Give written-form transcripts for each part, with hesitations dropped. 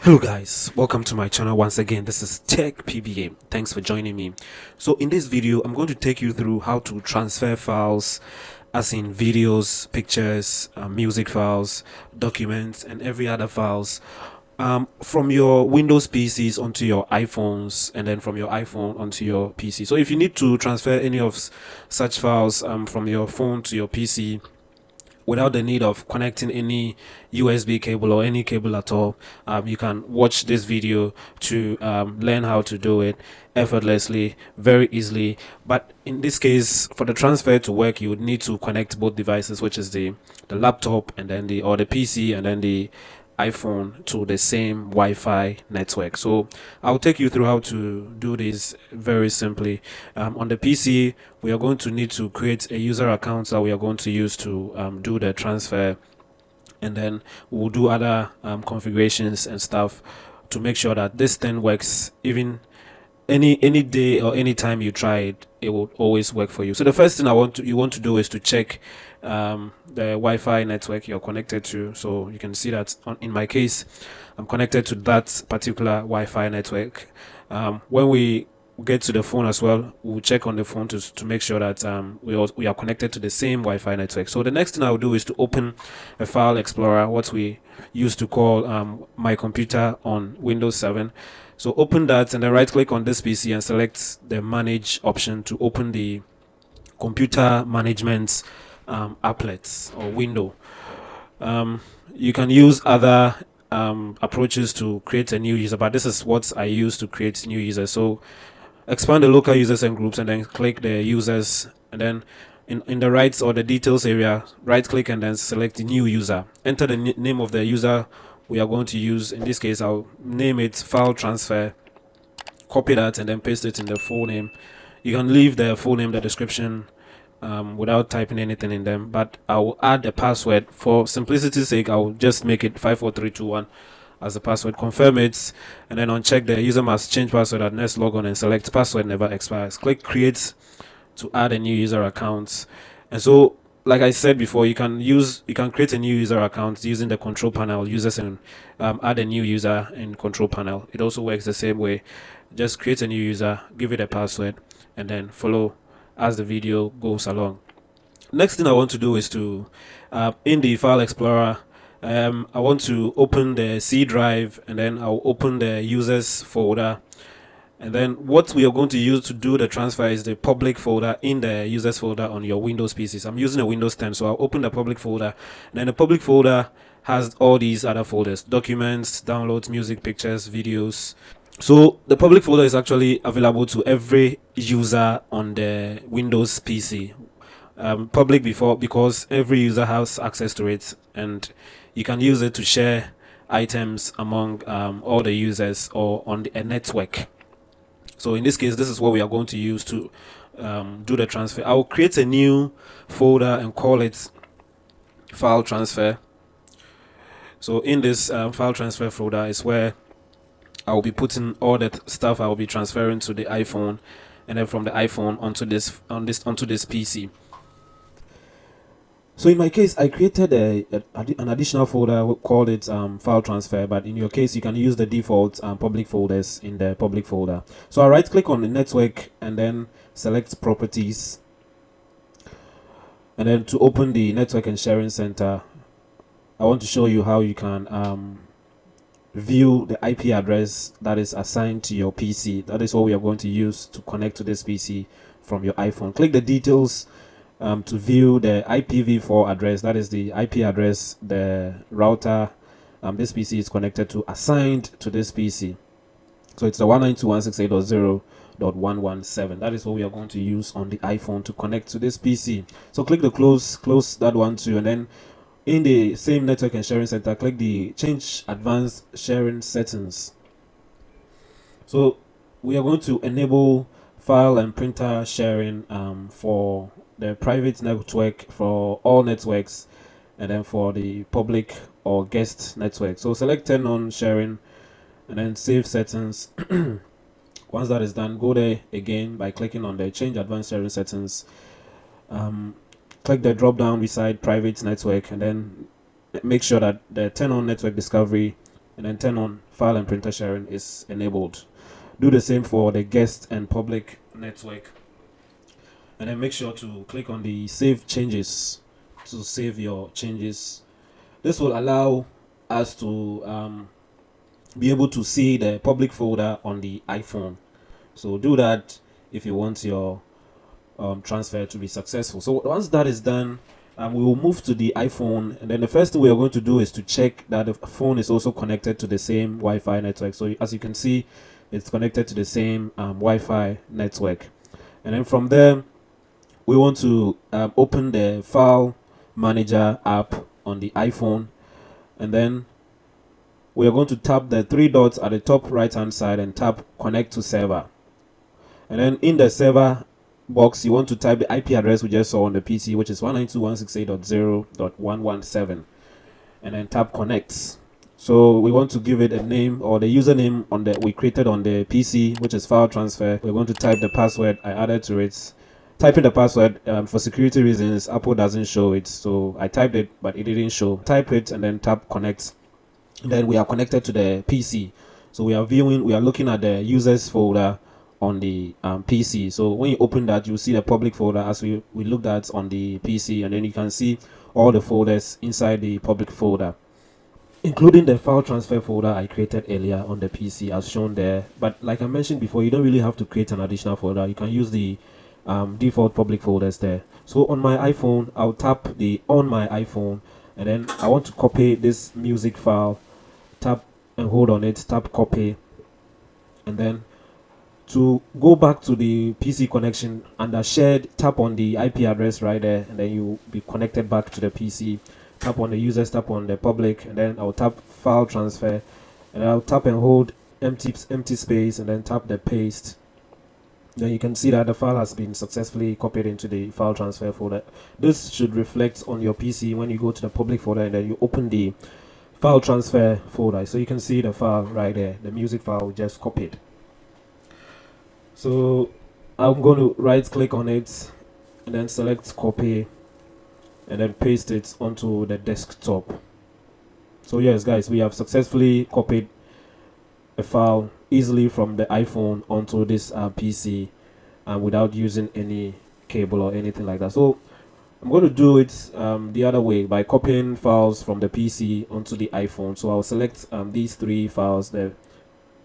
Hello guys, welcome to my channel once again. This is Tech PBA. Thanks for joining me. So in this video, I'm going to take you through how to transfer files, as in videos, pictures, music files, documents, and every other files from your Windows PCs onto your iPhones, and then from your iPhone onto your PC. So if you need to transfer any of such files from your phone to your PC without the need of connecting any USB cable or any cable at all, you can watch this video to learn how to do it effortlessly, very easily. But in this case, for the transfer to work, you would need to connect both devices, which is the laptop and then the PC and then the iPhone to the same Wi-Fi network. So I'll take you through how to do this very simply. On the PC, we are going to need to create a user account that we are going to use to do the transfer, and then we'll do other configurations and stuff to make sure that this thing works even any day or any time you try it. It will always work for you. So the first thing you want to do is to check the Wi-Fi network you're connected to. So you can see that in my case, I'm connected to that particular Wi-Fi network. When we get to the phone as well, we'll check on the phone to make sure that we are connected to the same Wi-Fi network. So the next thing I'll do is to open a file explorer, what we used to call my computer on Windows 7. So open that and then right click on this PC and select the manage option to open the computer management applets or window. You can use other approaches to create a new user, but this is what I use to create new users. So expand the local users and groups and then click the users, and then in the rights or the details area, right click and then select the new user. Enter the name of the user we are going to use. In this case, I'll name it file transfer. Copy that and then paste it in the full name. You can leave the full name, the description, without typing anything in them, but I will add a password. For simplicity's sake, I will just make it 54321 as the password. Confirm it and then uncheck the user must change password at next logon and select password never expires. Click create to add a new user account. And so, like I said before, you can create a new user account using the control panel, users, and add a new user in control panel. It also works the same way. Just create a new user, give it a password, and then follow as the video goes along. Next thing I want to do is to in the file explorer, I want to open the C drive, and then I'll open the users folder. And then what we are going to use to do the transfer is the public folder in the users folder on your Windows PCs. I'm using a Windows 10, so I'll open the public folder. And then the public folder has all these other folders: documents, downloads, music, pictures, videos. So the public folder is actually available to every user on the Windows PC. Public because every user has access to it, and you can use it to share items among all the users or on a network. So in this case, this is what we are going to use to do the transfer. I will create a new folder and call it file transfer. So in this file transfer folder is where I will be putting all the stuff I will be transferring to the iPhone, and then from the iPhone onto this PC. So in my case, I created an additional folder, called it file transfer, but in your case, you can use the default public folders in the public folder. So I right click on the network and then select properties. And then to open the network and sharing center, I want to show you how you can view the IP address that is assigned to your PC. That is what we are going to use to connect to this PC from your iPhone. Click the details to view the IPv4 address. That is the IP address the router this PC is connected to, assigned to this PC. So it's the 192.168.0.117. That is what we are going to use on the iPhone to connect to this PC. So click the close that one too, and then in the same network and sharing center, click the change advanced sharing settings. So we are going to enable file and printer sharing for the private network, for all networks, and then for the public or guest network. So select turn on sharing and then save settings. Once that is done, go there again by clicking on the change advanced sharing settings. Click the drop down beside private network and then make sure that the turn on network discovery and then turn on file and printer sharing is enabled. Do the same for the guest and public network, and then make sure to click on the save changes to save your changes. This will allow us to be able to see the public folder on the iPhone. So do that if you want your transfer to be successful. So once that is done, we will move to the iPhone, and then the first thing we are going to do is to check that the phone is also connected to the same Wi-Fi network. So as you can see, it's connected to the same Wi-Fi network, and then from there we want to open the file manager app on the iPhone, and then we are going to tap the three dots at the top right hand side and tap connect to server, and then in the server box you want to type the IP address we just saw on the PC, which is 192.168.0.117, and then tap connect. So we want to give it a name, or the username on the we created on the PC, which is file transfer. We're going to type the password I added to it. Typing the password, for security reasons, Apple doesn't show it, so I typed it but it didn't show. Type it and then tap connect. Then we are connected to the PC, so we are looking at the users folder on the PC. So when you open that, you see the public folder as we looked at on the PC, and then you can see all the folders inside the public folder, including the file transfer folder I created earlier on the PC as shown there. But like I mentioned before, you don't really have to create an additional folder. You can use the default public folders there. So on my iPhone, I'll tap the on my iPhone, and then I want to copy this music file. Tap and hold on it, tap copy, and then to go back to the PC connection under shared, tap on the IP address right there, and then you'll be connected back to the PC. Tap on the users, tap on the public, and then I'll tap file transfer, and I'll tap and hold empty space, and then tap the paste. Then you can see that the file has been successfully copied into the file transfer folder. This should reflect on your PC when you go to the public folder and then you open the file transfer folder. So you can see the file right there, the music file we just copied. So I'm going to right click on it and then select copy and then paste it onto the desktop. So yes guys, we have successfully copied a file easily from the iPhone onto this PC without using any cable or anything like that. So I'm going to do it the other way by copying files from the PC onto the iPhone. So I'll select these three files, the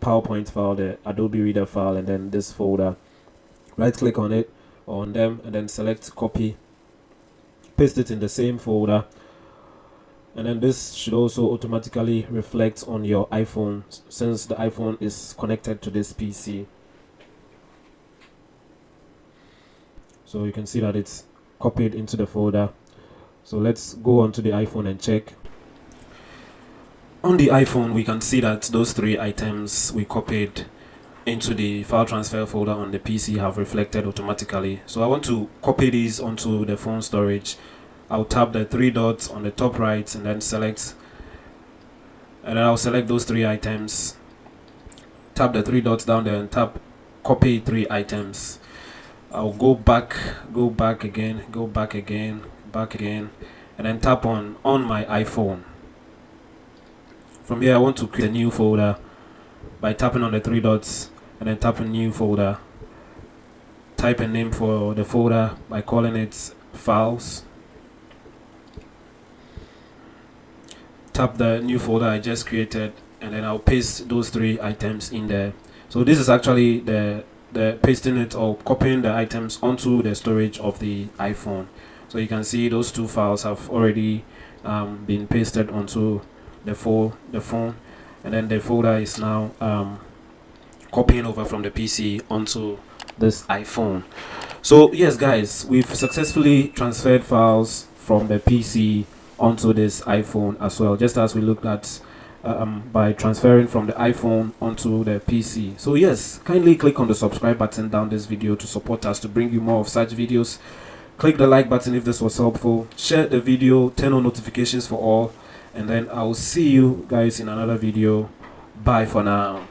PowerPoint file, the Adobe Reader file, and then this folder. Right click on it, on them, and then select copy, paste it in the same folder, and then this should also automatically reflect on your iPhone since the iPhone is connected to this PC. So you can see that it's copied into the folder. So let's go onto the iPhone and check. On the iPhone, we can see that those three items we copied into the file transfer folder on the PC have reflected automatically. So I want to copy these onto the phone storage. I'll tap the three dots on the top right and then select, and then I'll select those three items, tap the three dots down there and tap copy three items. I'll go back again, back again, and then tap on my iPhone. From here I want to create a new folder by tapping on the three dots and then tapping new folder. Type a name for the folder by calling it files. Tap the new folder I just created, and then I'll paste those three items in there. So this is actually the pasting it or copying the items onto the storage of the iPhone. So you can see those two files have already been pasted onto the phone, and then the folder is now copying over from the PC onto this iPhone. So yes guys, we've successfully transferred files from the PC onto this iPhone as well, just as we looked at by transferring from the iPhone onto the PC. So yes, kindly click on the subscribe button down this video to support us to bring you more of such videos. Click the like button if this was helpful, share the video, turn on notifications for all, and then I'll see you guys in another video. Bye for now.